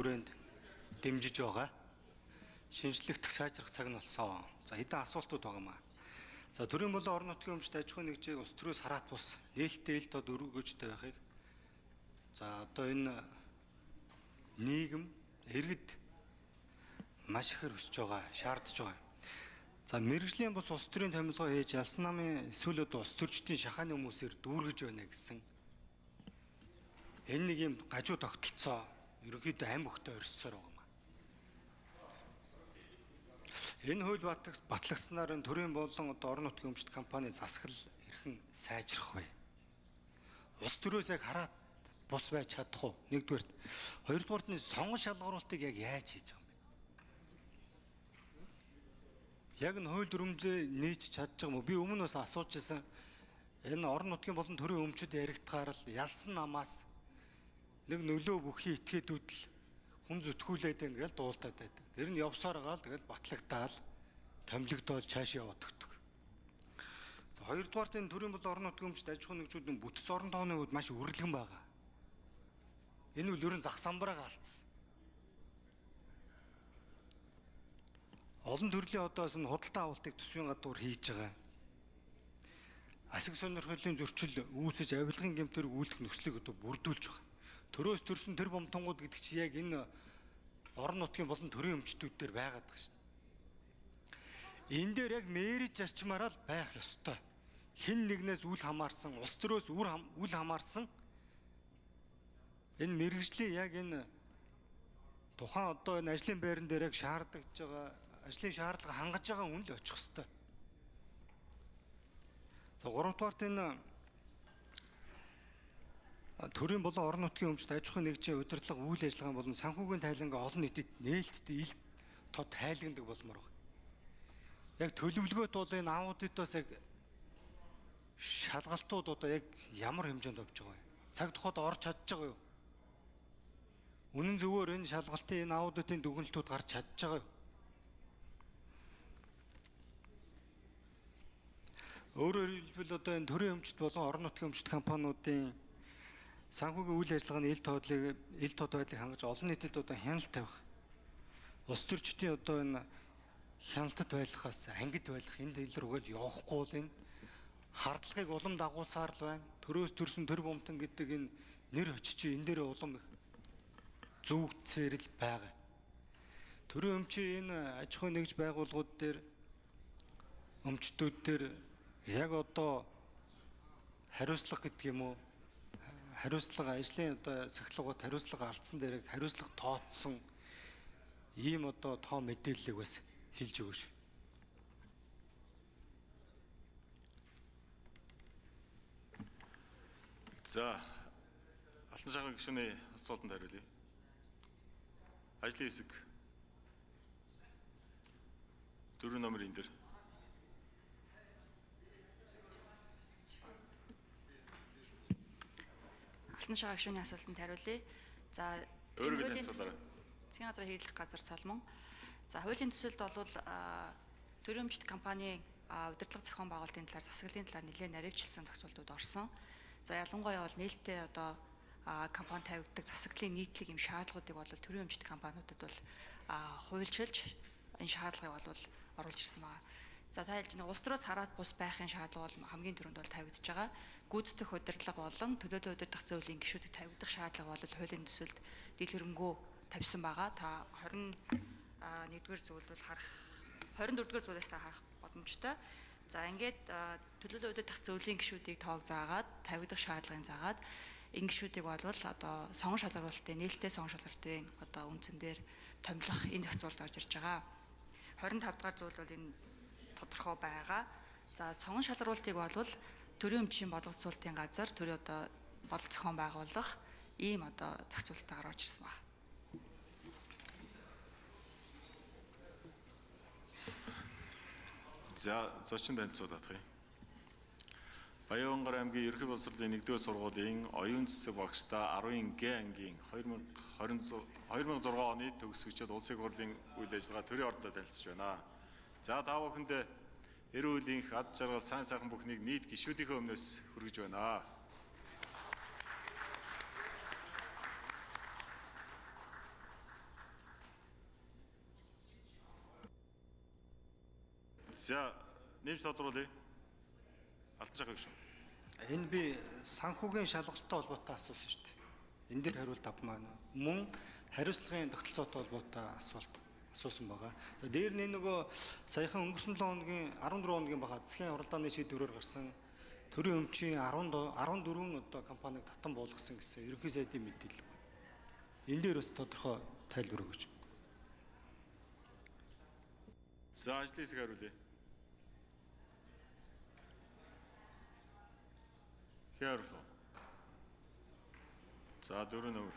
хүрээнд дэмжиж байгаа. Шинжлэхдэх сайжрах цаг нь болсон. За хэдэн асуултууд байгаамаа. За төрийн болон орон нутгийн өмчт аж ахуйн нэгжийг улс төрөөс хараат бус нээлттэй ил тод өргөжтэй байхыг за одоо энэ нийгэм иргэд маш ихээр хүсэж байгаа, шаардж байгаа. За мэрэгжлийн бус улс төрийн томилгоо хийж ялсан намын эсвэл одоо улс төрчдийн шахааны хүмүүсээр дүүргэж байна гэсэн энэ нэг юм гажуу тогтолцоо ерөнхийдөө амь өгтөө өрсөөр байгаа юм. Энэ хууль батлагснаар энэ төрийн болон одоо орон нутгийн өмчт компани засаглал хэрхэн сайжрах вэ? Улс төрөөс яг хараат бус байж чадах уу? Нэгдүгээрт. Хоёрдугаарт нь сонгон шалгаруултыг яг яаж хийж байгаа юм бэ? Яг нь хууль дүрмжлээ нээж чадж байгаа юм уу? Би өмнө бас асууж байсан. Энэ орон нутгийн болон төрийн өмчөд яригдахаар л ялсан намаас нэг нөлөө бүхий этгээдүүд л хүн зүтгүүлээд байна гэж дуултаад байдаг. Тэр нь явсаар гаал тэгэл батлагдаал томилогдоод цааш яваад өгдөг. За хоёрдугаарт энэ төрийн болон орон нутгийн өмчт аж ахуйн нэгжүүдийн бүтц орон тооны хувьд маш үргэлгэн байгаа. Энэ үл ерөн зах самбараа алдсан. Олон төрлийн одоос нь худалдаа авалтыг төсвийн гадуур хийж байгаа. Асар сонирхлын зөрчил үүсэж авилгын гэмтэр үйлдэх нөхцөлийг одоо бүрдүүлж байгаа. Төрөөс төрсөн тэр бомтонгууд гэдэг чи яг энэ орон нутгийн болон төрийн өмчтүүд дээр байгаад байгаа шин. Энэ дээр яг мэрэж зарчмаараа л байх ёстой. Хэн нэгнээс үл хамаарсан, улс төрөөс үл хамаарсан энэ мэрэгжлийн яг энэ тухайн одоо энэ ажлын байран дээр яг шаардлагаж байгаа, ажлын шаардлага хангаж байгаа үн л очих ёстой. За гуравдугаарт энэ төрийн болон орон нутгийн өмчт аж ахуйн нэгжийн удирдлага үйл ажиллагаа болон санхүүгийн тайлангаа олон нийтэд нээлттэй ил тод тайлагнадаг болмоор байна. Яг төлөвлөгөөт бол энэ аудитоос яг шалгалтууд одоо яг ямар хэмжээнд авч байгаа вэ? Цаг тухайд орж чадж байгаа юу? Үнэн зөвөөр энэ шалгалтын энэ аудитын дүгнэлтүүд гарч чадж байгаа юу? Өөрөөр хэлбэл одоо энэ төрийн өмчт болон орон нутгийн өмчт компаниудын санхүүгийн үйл ажиллагааны ил тод байдлыг хангаж олон нийтэд одоо хяналт тавих. Улс төрчдийн одоо энэ хяналтад байлгахаас ангид байлгах энэ хил рүүгээ явахгүй бол энэ хардлагыг улам дагуулсаар л байна. Төрөөс төрсөн төр бомтон гэдэг энэ нэр очиж энэ дээр улам их зүгтсээр л байгаа. Төрийн өмчийн энэ аж ахуйн нэгж байгууллагууд дээр өмчтүүд дээр яг одоо хариуцлага гэдэг юм уу? Хариуцлага ажлын одоо сахилгууд хариуцлага алдсан дээр хариуцлага тооцсон ийм одоо тоо мэдээллийг бас хэлж өгөөш. За Алтан шахрын гишүүний асуултанд хариулъя. Ажлын хэсэг 4 номерын дээр Алтан шахрын гишүүний асуултанд хариулъя. За өөрөөр хэлбэл засгийн газрын хэрэглэх газар Цолмон. За хуулийн төсөлд бол төрийн өмчт компанийн удирдлага зохион байгуулалтын талаар засаглалын талаар нэлээд наривчилсан зохицуултууд орсон. За ялангуяа бол нээлттэй одоо компани тавигддаг засаглалын нийтлэг юм шаардлагуудыг бол төрийн өмчт компаниудад бол хуульчилж энэ шаардлагыг бол оруулж ирсэн байна. За та хэлж байгаа улс төрөөс хараат бус байхын шаардлага бол хамгийн түрүүнд бол тавигдж байгаа. Гүйцэтгэх удирдлага болон төлөөлөл удирдах зөвлөлийн гишүүдэд тавигдах шаардлага бол хуулийн төсөлд дэлгэрэнгүй тавьсан байгаа. Та 21-р зүйл бол харах 24-р зүйлээс та харах боломжтой. За ингээд төлөөлөл удирдах зөвлөлийн гишүүдийг тоог заагаад тавигдах шаардлагын заагаад энэ гишүүдийг бол одоо сонгон шалгаруулалтын нээлттэй сонгон шалгалтын одоо үндсэн дээр томилох энэ зохицуулалт орж ирж байгаа. 25 дахь зүйл бол энэ тодорхой байгаа. За сонгон шалгаруулалтыг бол төрийн өмчийн бодлогоцуулалтын газар төрийн одоо бодол зохион байгуулах ийм одоо зохицуулалтаар орж ирсэн байна. За зочин танилцуулах юм. Баянгар аймгийн ерөнхий боловсролын 1-р сургуулийн оюун цэцэг багштай 10-г ангийн 2006 оны төгсгчид улсын хурлын үйл ажиллагаа төрийн ордонд танилцж байна. За та бүхэнд эрүүл мэндийн ад жаргал сайн сайхан бүхнийг нийт гишүүдийнхээ өмнөөс хүргэж байна. За нэмж тодруулъя. Алдаж байгаа шүү. Энэ би санхүүгийн шалгалттай холбоотой асуусан шүү дээ. Энэ дээр хариулт авмаа. Мөн хариуцлагын тогтолцоотой холбоотой асуусан байгаа. За дээр нь нөгөө саяхан өнгөрсөн 7 хоногийн 14 хоногийн бага засгийн уралдааны шийдвэрээр гарсан төрийн өмчийн 14 одоо компаниг татан буулгасан гэсэн ерөнхий сайдын мэдээлэл. Энэ дээр бас тодорхой тайлбар өгөөч. За ажлын хэсэг хариулъя. Хариулъя. За 4 номер.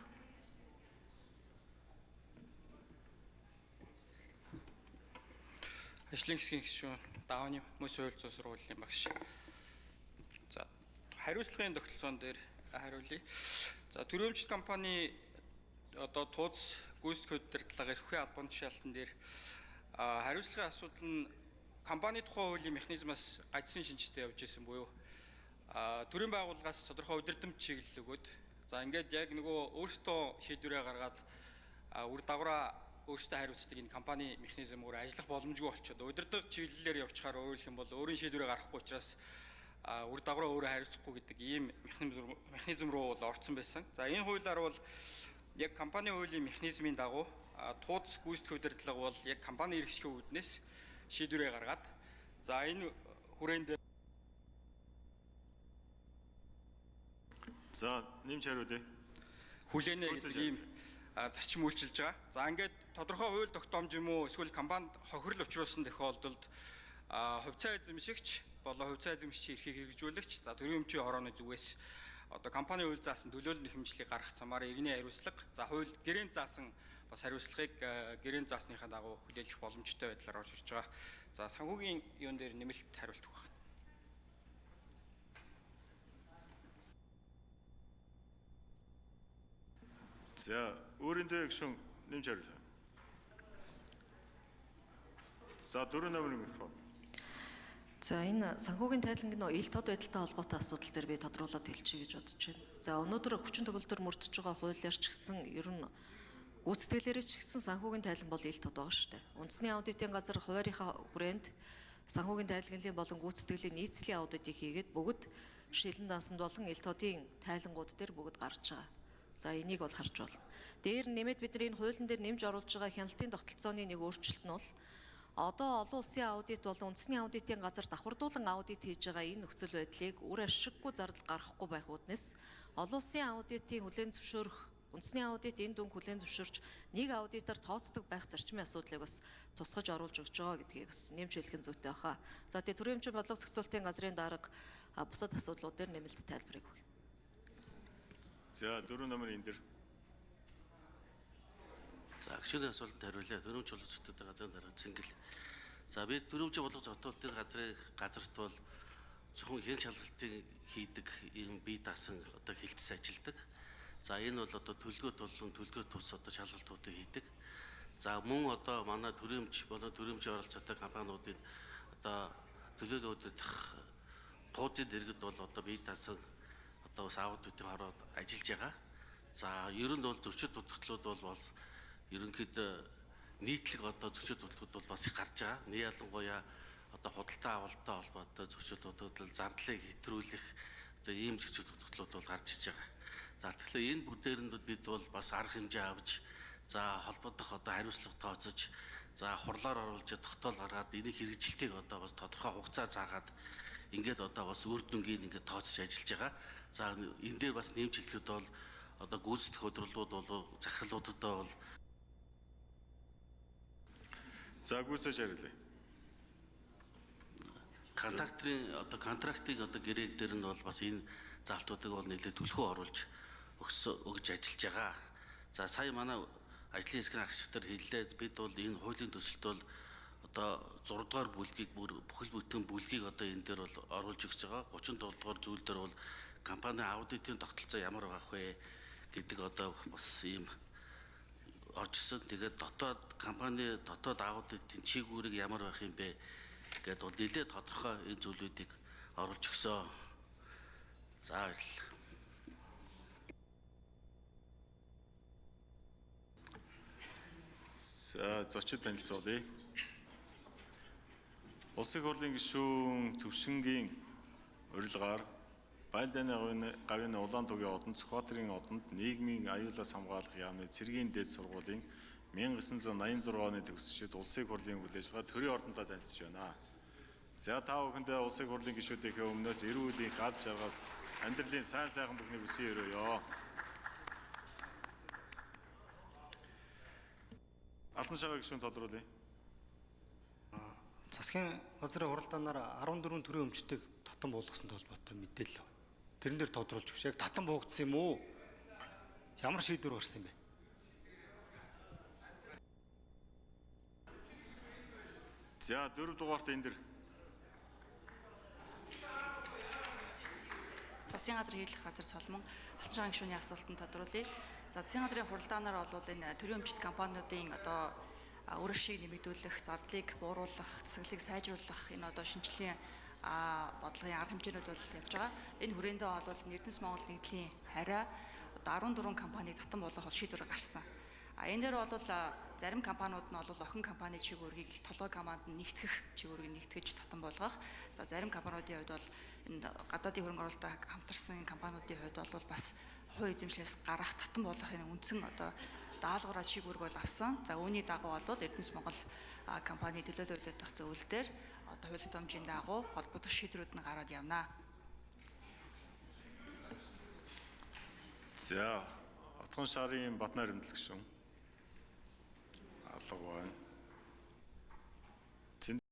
Ажлын хэсгийн гишүүн Давны мөс хууль зүйн сургуулийн багш. За хариуцлагын тогтолцоон дээр хариулъя. За төрийн өмчит компани одоо тууз гүйцэтгэх удирдлага эрхлэх албан тушаалтан дээр хариуцлагын асуудал нь компани тухай хуулийн механизмаас гажсан шинжтэй явж исэн буюу төрийн байгууллагаас тодорхой удирдамж чиглэл өгөөд за ингээд яг нөгөө өөртөө шийдвэрээ гаргаад үр дагавраа өөртөө хариуцдаг энэ компани механизм өөр ажиллах боломжгүй болчиход удирдах чиглэлээр явчихаар өөрөлдөх юм бол өөрийн шийдвэрээ гаргахгүй учраас үр дагавраа өөрөө хариуцахгүй гэдэг ийм механизм руу бол орцсон байсан. За энэ хуулиар бол яг компани хуулийн механизмын дагуу тууц гүйцэтгэх удирдлага бол яг компани эрхлэх үүднээс шийдвэрээ гаргаад за энэ хүрээнд дээр За нэмж хариулъя. хүлээнэ гэдэг ийм зарчим үйлчилж байгаа. За ингээд тодорхой хууль тогтоомж юм уу эсвэл компанид хохирол учруулсан тохиолдолд хувьцаа эзэмшигч болон хувьцаа эзэмшигчийн эрхийг хэрэгжүүлэгч за төрийн өмчийн хорооны зүгээс одоо компани хууль заасан төлөөлөл нэхэмжлийг гаргах замаар иргэний хариуцлага за хууль гэрээнд заасан бас хариуцлагыг гэрээнд заасныхаа дагуу хүлээх боломжтой байдлаар орж ирж байгаа. За санхүүгийн юун дээр нэмэлт хариулт өгөх. За өөрөндөө гишүүн нэмж хариулъя. За 4 номер микрофон. За энэ санхүүгийн тайланг нь ил тод байдалтай холбоотой асуудал дээр би тодруулаад хэлчихье гэж бодож байна. За өнөөдөр хүчин төгөлдөр мөрдөж байгаа хуулиар ч гэсэн ер нь гүйцэтгэлээрээ ч гэсэн санхүүгийн тайлан бол ил тод байгаа шүү дээ. Үндэсний аудитын газар хуваарийнхаа хүрээнд санхүүгийн тайланглалын болон гүйцэтгэлийн нийцлийн аудитыг хийгээд бүгд шилэн дансанд болон ил тодын тайлангууд дээр бүгд гарч байгаа. За энийг бол харж байна. Дээр нэмээд бид нар энэ хуулийн дээр нэмж оруулж байгаа хяналтын тогтолцооны нэг өөрчлөлт нь бол одоо олон улсын аудит болон үндэсний аудитын газар давхардуулан аудит хийж байгаа энэ нөхцөл байдлыг үр ашиггүй зардал гаргахгүй байх үүднээс олон улсын аудитын хүлээн зөвшөөрөх үндэсний аудит энэ дүнг хүлээн зөвшөөрч нэг аудитор тооцдог байх зарчмын асуудлыг бас тусгаж оруулж өгч байгаа гэдгийг бас нэмж хэлэх нь зүйтэй баха. За тэгээ төрийн өмчийн бодлого зохицуулалтын газрын дарга бусад асуудлууд дээр нэмэлт тайлбарыг өгье. За 4 номер энэ дэр. За гишүүний асуултанд хариулъя. Төрөмч боловч зохицуулалтын газрын дарга Цэнгэл. За би төрөмч боловч зохицуулалтын газарт бол зөвхөн хэн шалгалтыг хийдэг ийм бие даасан одоо хилцс ажилдаг. За энэ бол одоо төлгөөт болон төлгөөт тус одоо шалгалтуудыг хийдэг. За мөн одоо манай төрөмч болон төрөмчийн оролцоотой компаниудын одоо төлөөлөлтөд туузын дэргэд бол одоо бие даасан одоо бас аудитын хороод ажиллаж байгаа. За ер нь бол зөрчил дутагдлууд бол ерөнхийдөө нийтлэг одоо зөрчил дутагдлууд бол бас их гарч байгаа. Нэг ялангуяа одоо худалдаа авалттай холбоотой зөрчил дутагдал, зардлыг хэтрүүлэх одоо ийм зөрчил дутагдлууд бол гарч иж байгаа. За тэгэхээр энэ бүгдээрэнд бид бол бас арга хэмжээ авч за холбогдох одоо хариуцлага тооцож за хурлаар оруулж тогтоол гаргаад энийг хэрэгжилтийг одоо бас тодорхой хугацаа заагаад ингээд одоо бас үр дүнгийн ингээд тооцож ажиллаж байгаа. За энэ дээр бас нэмж хэлэхэд бол одоо гүйцэтгэх хөдөлгөөнүүд бол захирлуудтай бол За гүйцэж хариулъя. контрактыг одоо гэрээг дээр нь бол бас энэ заалтуудыг бол нэлээд төлхөө оруулж өгж ажиллаж байгаа. За сая манай ажлын хэсгийн агч нар хэллээ бид бол энэ хуулийн төсөлд бол одоо 6 дугаар бүлгийг бүхэл бүтэн бүлгийг одоо энэ дээр бол оруулж өгч байгаа. 37 дугаар зүйл дээр бол компани аудитын тогтолцоо ямар байх вэ гэдэг одоо бас ийм орж ирсэн. Тэгээд компани дотоод аудитын чиглэлийг ямар байх юм бэ гэдээ бол нэлээд тодорхой энэ зүйлүүдийг оруулж өгсөн. За баярлалаа. За зочид танилцуулъя. Улсын хурлын гишүүн Төвшингийн урилгаар Байлдааны гавьяаны Улаантугийн одонд, Сүхбаатарын одонд нийгмийн аюулаас хамгаалах яамны цэргийн дээд сургуулийн 1986 оны төгсөгчид улсын хурлын үйл ажиллагаа төрийн ордонтой танилцж байна. За та бүхэндээ улсын хурлын гишүүдийнхээ өмнөөс эрүүл үеийн гал жаргал амьдралын сайн сайхан бүхнийг хүсэн өрөөё. Алтан шагаа гишүүн тодруулъя. Засгийн газрын хуралдаанаар 14 төрлийн өмчтөг татан буулгасан толботой мэдээлэл авна. Тэрэн дээр тодруулж өгч. Яг татан буугдсан юм уу? Ямар шийдвэр гарсан юм бэ? За 4 дугаарт энэ дэр Засгийн газрын хийх газар цолмон Алтан шагаан гишүүний асуултанд тодруулъя. За засгийн газрын хуралдаанаар бол энэ төрийн өмчт компаниудын одоо үр ашиг нэмэгдүүлэх, зардлыг бууруулах, цэцгэлийг сайжруулах энэ одоо шинжилгээний бодлогын арга хэмжээнүүд бол явж байгаа. Энэ хүрээндээ бол Эрдэнэс Монгол нэгдлийн хараа одоо 14 компаниг татан болгох шийдвэр гарсан. Энэ дээр бол зарим компаниуд нь бол охин компани чиглэлийг толгой команд нь нэгтгэх чиглэлийг нэгтгэж татан болгох. За зарим компаниудын хувьд бол энэ гадаадын хөрөнгө оруулалтад хамтарсан компаниудын хувьд бол бас хувь эзэмшлээс гарах татан болгох энэ үндсэн одоо даалгавраа чиглэлийг бол авсан. За үүний дагуу бол Эрдэнэс Монгол компани төлөөлөл өгөх зөвлөл дээр одоо хууль томжийн дагуу холбогдох шийдвэрүүд нь гараад явна. за Отгон шарын Батнаар хэмнэлт гишүүн алга байна.